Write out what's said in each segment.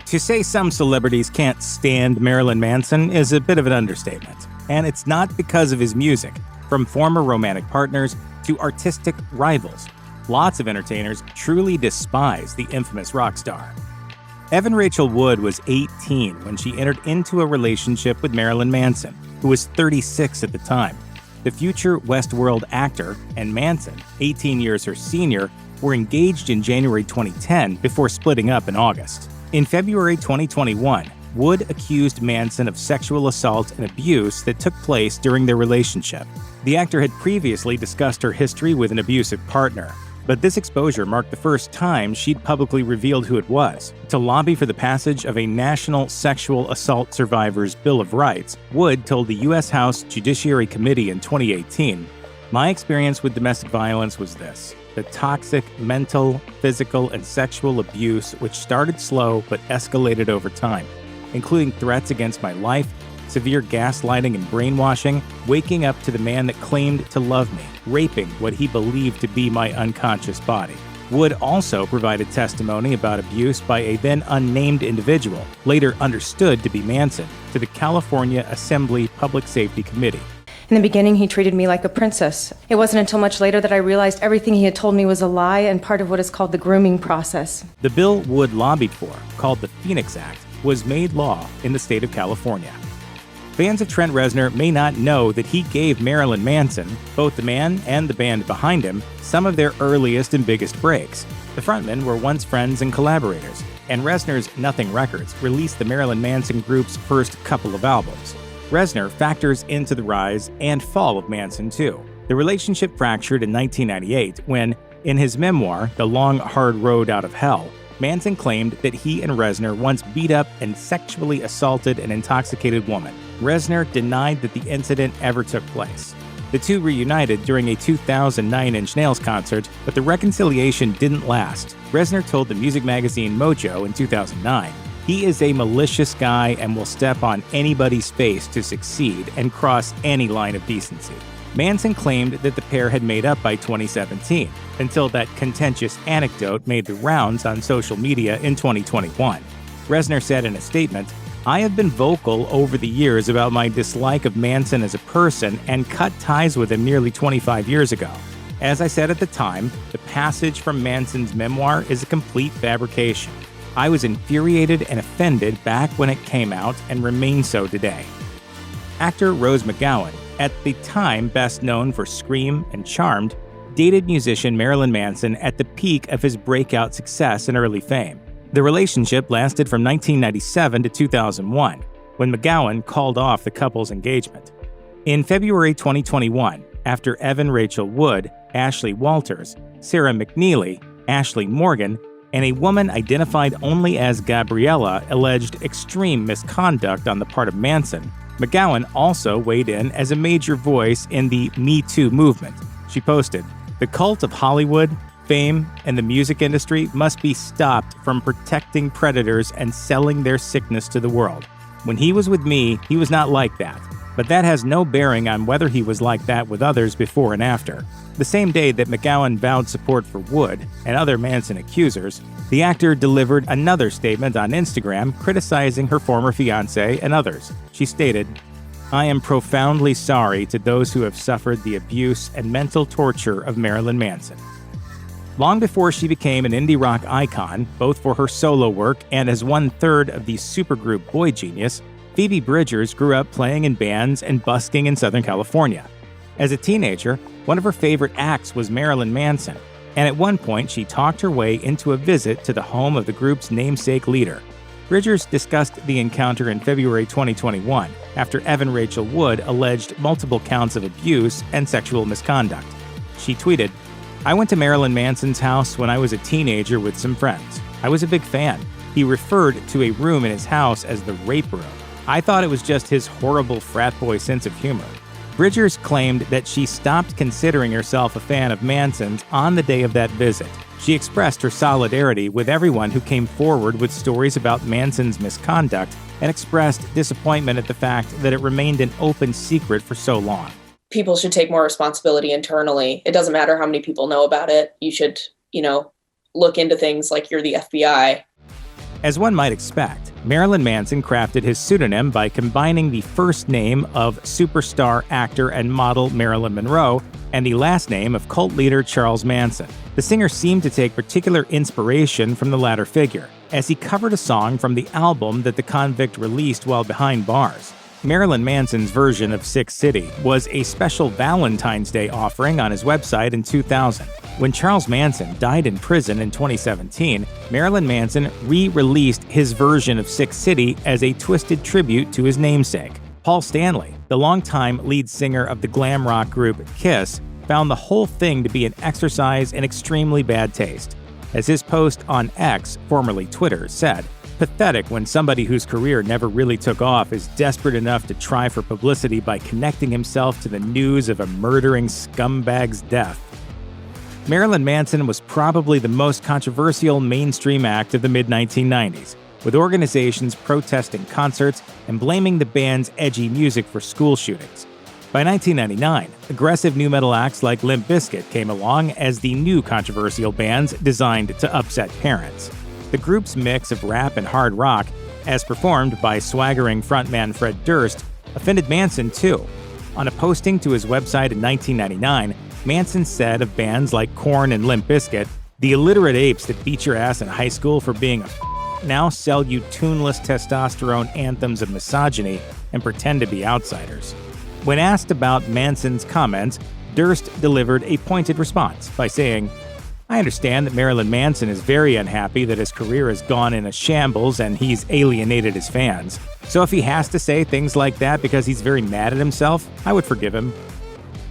To say some celebrities can't stand Marilyn Manson is a bit of an understatement, and it's not because of his music. From former romantic partners to artistic rivals, lots of entertainers truly despise the infamous rock star. Evan Rachel Wood was 18 when she entered into a relationship with Marilyn Manson, who was 36 at the time. The future Westworld actor and Manson, 18 years her senior, were engaged in January 2010 before splitting up in August. In February 2021, Wood accused Manson of sexual assault and abuse that took place during their relationship. The actor had previously discussed her history with an abusive partner, but this exposure marked the first time she'd publicly revealed who it was. To lobby for the passage of a National Sexual Assault Survivors Bill of Rights, Wood told the U.S. House Judiciary Committee in 2018, "My experience with domestic violence was this: the toxic mental, physical, and sexual abuse which started slow but escalated over time, including threats against my life, severe gaslighting and brainwashing, waking up to the man that claimed to love me, raping what he believed to be my unconscious body." Wood also provided testimony about abuse by a then unnamed individual, later understood to be Manson, to the California Assembly Public Safety Committee. In the beginning, he treated me like a princess. It wasn't until much later that I realized everything he had told me was a lie and part of what is called the grooming process. The bill Wood lobbied for, called the Phoenix Act, was made law in the state of California. Fans of Trent Reznor may not know that he gave Marilyn Manson, both the man and the band behind him, some of their earliest and biggest breaks. The frontmen were once friends and collaborators, and Reznor's Nothing Records released the Marilyn Manson group's first couple of albums. Reznor factors into the rise and fall of Manson, too. The relationship fractured in 1998 when, in his memoir, The Long, Hard Road Out of Hell, Manson claimed that he and Reznor once beat up and sexually assaulted an intoxicated woman. Reznor denied that the incident ever took place. The two reunited during a 2000 Nine Inch Nails concert, but the reconciliation didn't last. Reznor told the music magazine Mojo in 2009, "He is a malicious guy and will step on anybody's face to succeed and cross any line of decency." Manson claimed that the pair had made up by 2017, until that contentious anecdote made the rounds on social media in 2021. Reznor said in a statement, "I have been vocal over the years about my dislike of Manson as a person and cut ties with him nearly 25 years ago. As I said at the time, the passage from Manson's memoir is a complete fabrication. I was infuriated and offended back when it came out and remain so today." Actor Rose McGowan, at the time best known for Scream and Charmed, dated musician Marilyn Manson at the peak of his breakout success and early fame. The relationship lasted from 1997 to 2001, when McGowan called off the couple's engagement. In February 2021, after Evan Rachel Wood, Ashley Walters, Sarah McNeely, Ashley Morgan, and a woman identified only as Gabriella alleged extreme misconduct on the part of Manson, McGowan also weighed in as a major voice in the Me Too movement. She posted, "The cult of Hollywood, fame, and the music industry must be stopped from protecting predators and selling their sickness to the world. When he was with me, he was not like that, but that has no bearing on whether he was like that with others before and after." The same day that McGowan vowed support for Wood and other Manson accusers, the actor delivered another statement on Instagram criticizing her former fiancé and others. She stated, "I am profoundly sorry to those who have suffered the abuse and mental torture of Marilyn Manson." Long before she became an indie rock icon, both for her solo work and as one-third of the supergroup Boy Genius, Phoebe Bridgers grew up playing in bands and busking in Southern California. As a teenager, one of her favorite acts was Marilyn Manson, and at one point she talked her way into a visit to the home of the group's namesake leader. Bridgers discussed the encounter in February 2021, after Evan Rachel Wood alleged multiple counts of abuse and sexual misconduct. She tweeted, "I went to Marilyn Manson's house when I was a teenager with some friends. I was a big fan. He referred to a room in his house as the rape room. I thought it was just his horrible frat boy sense of humor." Bridgers claimed that she stopped considering herself a fan of Manson's on the day of that visit. She expressed her solidarity with everyone who came forward with stories about Manson's misconduct and expressed disappointment at the fact that it remained an open secret for so long. People should take more responsibility internally. It doesn't matter how many people know about it. You should, look into things like you're the FBI. As one might expect, Marilyn Manson crafted his pseudonym by combining the first name of superstar actor and model Marilyn Monroe and the last name of cult leader Charles Manson. The singer seemed to take particular inspiration from the latter figure, as he covered a song from the album that the convict released while behind bars. Marilyn Manson's version of Sick City was a special Valentine's Day offering on his website in 2000. When Charles Manson died in prison in 2017, Marilyn Manson re-released his version of Sick City as a twisted tribute to his namesake. Paul Stanley, the longtime lead singer of the glam rock group Kiss, found the whole thing to be an exercise in extremely bad taste. As his post on X, formerly Twitter, said, "Pathetic when somebody whose career never really took off is desperate enough to try for publicity by connecting himself to the news of a murdering scumbag's death." Marilyn Manson was probably the most controversial mainstream act of the mid-1990s, with organizations protesting concerts and blaming the band's edgy music for school shootings. By 1999, aggressive nu metal acts like Limp Bizkit came along as the new controversial bands designed to upset parents. The group's mix of rap and hard rock, as performed by swaggering frontman Fred Durst, offended Manson too. On a posting to his website in 1999, Manson said of bands like Korn and Limp Bizkit, "The illiterate apes that beat your ass in high school for being a now sell you tuneless testosterone anthems of misogyny and pretend to be outsiders." When asked about Manson's comments, Durst delivered a pointed response by saying, "I understand that Marilyn Manson is very unhappy that his career has gone in a shambles and he's alienated his fans. So if he has to say things like that because he's very mad at himself, I would forgive him."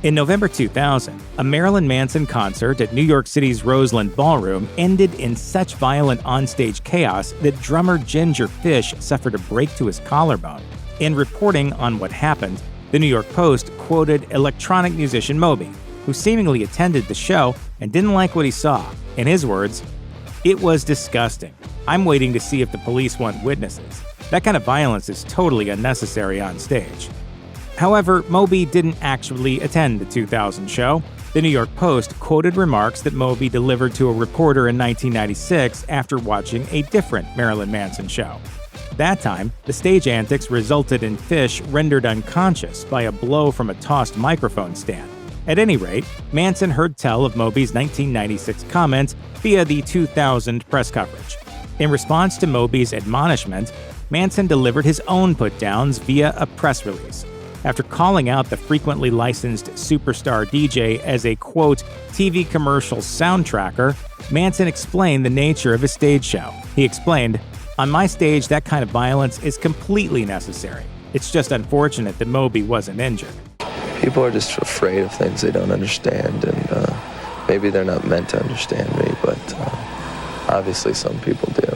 In November 2000, a Marilyn Manson concert at New York City's Roseland Ballroom ended in such violent onstage chaos that drummer Ginger Fish suffered a break to his collarbone. In reporting on what happened, the New York Post quoted electronic musician Moby, who seemingly attended the show and didn't like what he saw. In his words, "It was disgusting. I'm waiting to see if the police want witnesses. That kind of violence is totally unnecessary on stage." However, Moby didn't actually attend the 2000 show. The New York Post quoted remarks that Moby delivered to a reporter in 1996 after watching a different Marilyn Manson show. That time, the stage antics resulted in Fish rendered unconscious by a blow from a tossed microphone stand. At any rate, Manson heard tell of Moby's 1996 comments via the 2000 press coverage. In response to Moby's admonishment, Manson delivered his own put-downs via a press release. After calling out the frequently licensed superstar DJ as a, quote, TV commercial soundtracker, Manson explained the nature of his stage show. He explained, "On my stage, that kind of violence is completely necessary. It's just unfortunate that Moby wasn't injured." People are just afraid of things they don't understand, and maybe they're not meant to understand me, but obviously some people do.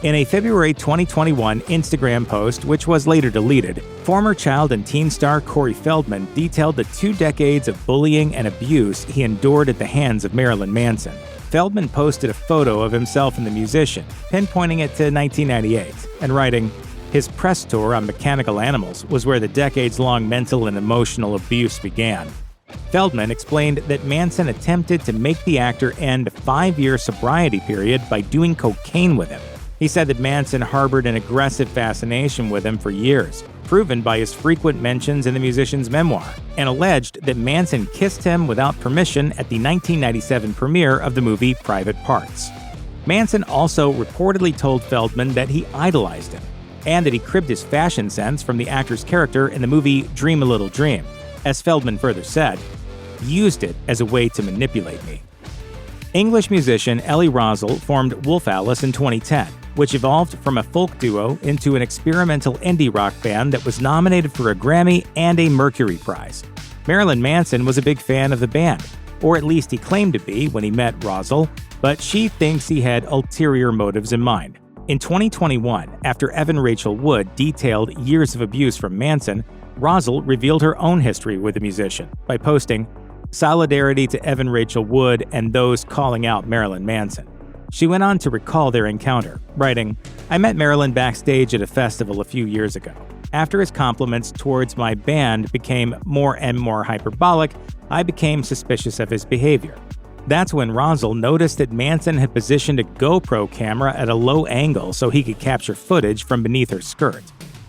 In a February 2021 Instagram post, which was later deleted, former child and teen star Corey Feldman detailed the 2 decades of bullying and abuse he endured at the hands of Marilyn Manson. Feldman posted a photo of himself and the musician, pinpointing it to 1998, and writing, "His press tour on Mechanical Animals was where the decades-long mental and emotional abuse began." Feldman explained that Manson attempted to make the actor end a 5-year sobriety period by doing cocaine with him. He said that Manson harbored an aggressive fascination with him for years, proven by his frequent mentions in the musician's memoir, and alleged that Manson kissed him without permission at the 1997 premiere of the movie Private Parts. Manson also reportedly told Feldman that he idolized him, and that he cribbed his fashion sense from the actor's character in the movie Dream a Little Dream. As Feldman further said, "Used it as a way to manipulate me." English musician Ellie Rowsell formed Wolf Alice in 2010, which evolved from a folk duo into an experimental indie rock band that was nominated for a Grammy and a Mercury Prize. Marilyn Manson was a big fan of the band, or at least he claimed to be when he met Rowsell, but she thinks he had ulterior motives in mind. In 2021, after Evan Rachel Wood detailed years of abuse from Manson, Rowsell revealed her own history with the musician by posting, "Solidarity to Evan Rachel Wood and those calling out Marilyn Manson." She went on to recall their encounter, writing, "I met Marilyn backstage at a festival a few years ago. After his compliments towards my band became more and more hyperbolic, I became suspicious of his behavior. That's when Rowsell noticed that Manson had positioned a GoPro camera at a low angle so he could capture footage from beneath her skirt.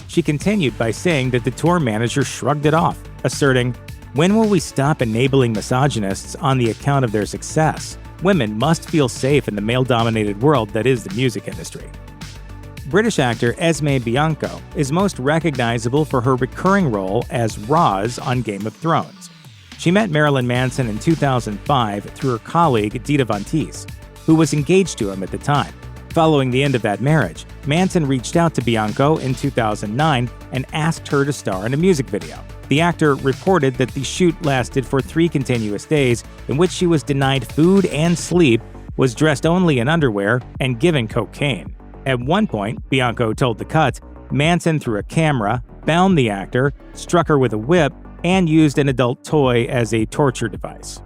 She continued by saying that the tour manager shrugged it off, asserting, "When will we stop enabling misogynists on the account of their success? Women must feel safe in the male-dominated world that is the music industry." British actor Esmé Bianco is most recognizable for her recurring role as Roz on Game of Thrones. She met Marilyn Manson in 2005 through her colleague Dita Von Teese, who was engaged to him at the time. Following the end of that marriage, Manson reached out to Bianco in 2009 and asked her to star in a music video. The actor reported that the shoot lasted for 3 continuous days, in which she was denied food and sleep, was dressed only in underwear, and given cocaine. At one point, Bianco told The Cut, Manson threw a camera, bound the actor, struck her with a whip, and used an adult toy as a torture device.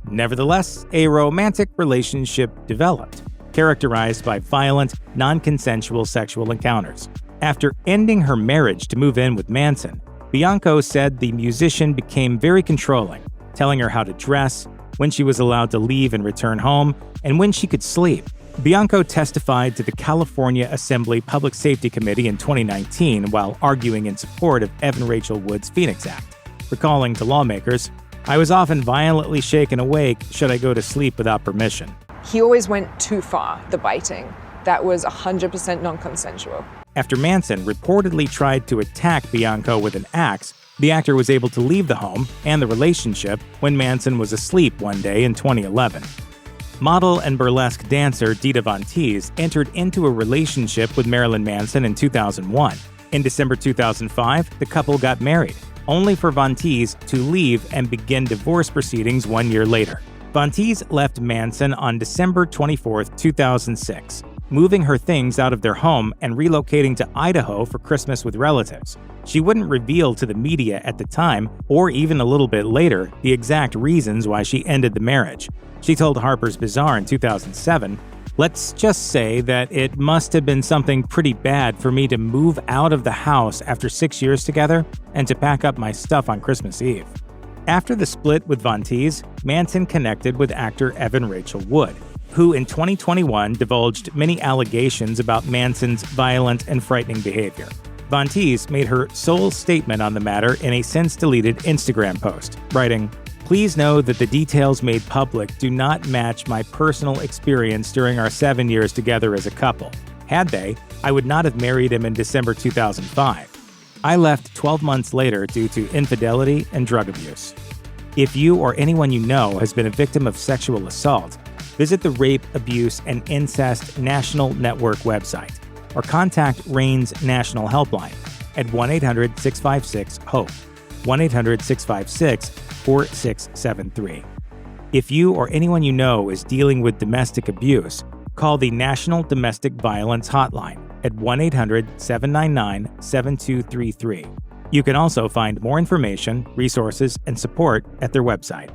Nevertheless, a romantic relationship developed, characterized by violent, non-consensual sexual encounters. After ending her marriage to move in with Manson, Bianco said the musician became very controlling, telling her how to dress, when she was allowed to leave and return home, and when she could sleep. Bianco testified to the California Assembly Public Safety Committee in 2019 while arguing in support of Evan Rachel Wood's Phoenix Act, recalling to lawmakers, "I was often violently shaken awake should I go to sleep without permission." He always went too far, the biting. That was 100% non-consensual. After Manson reportedly tried to attack Bianco with an axe, the actor was able to leave the home and the relationship when Manson was asleep one day in 2011. Model and burlesque dancer Dita Von Teese entered into a relationship with Marilyn Manson in 2001. In December 2005, the couple got married, only for Von Teese to leave and begin divorce proceedings 1 year later. Von Teese left Manson on December 24, 2006, moving her things out of their home and relocating to Idaho for Christmas with relatives. She wouldn't reveal to the media at the time, or even a little bit later, the exact reasons why she ended the marriage. She told Harper's Bazaar in 2007, "Let's just say that it must have been something pretty bad for me to move out of the house after 6 years together and to pack up my stuff on Christmas Eve." After the split with Von Teese, Manson connected with actor Evan Rachel Wood, who in 2021 divulged many allegations about Manson's violent and frightening behavior. Von Teese made her sole statement on the matter in a since-deleted Instagram post, writing, "Please know that the details made public do not match my personal experience during our 7 years together as a couple. Had they, I would not have married him in December 2005. I left 12 months later due to infidelity and drug abuse. If you or anyone you know has been a victim of sexual assault, visit the Rape, Abuse, and Incest National Network website or contact RAIN's National Helpline at 1-800-656-HOPE, 1-800-656-4673. If you or anyone you know is dealing with domestic abuse, call the National Domestic Violence Hotline at 1-800-799-7233. You can also find more information, resources, and support at their website.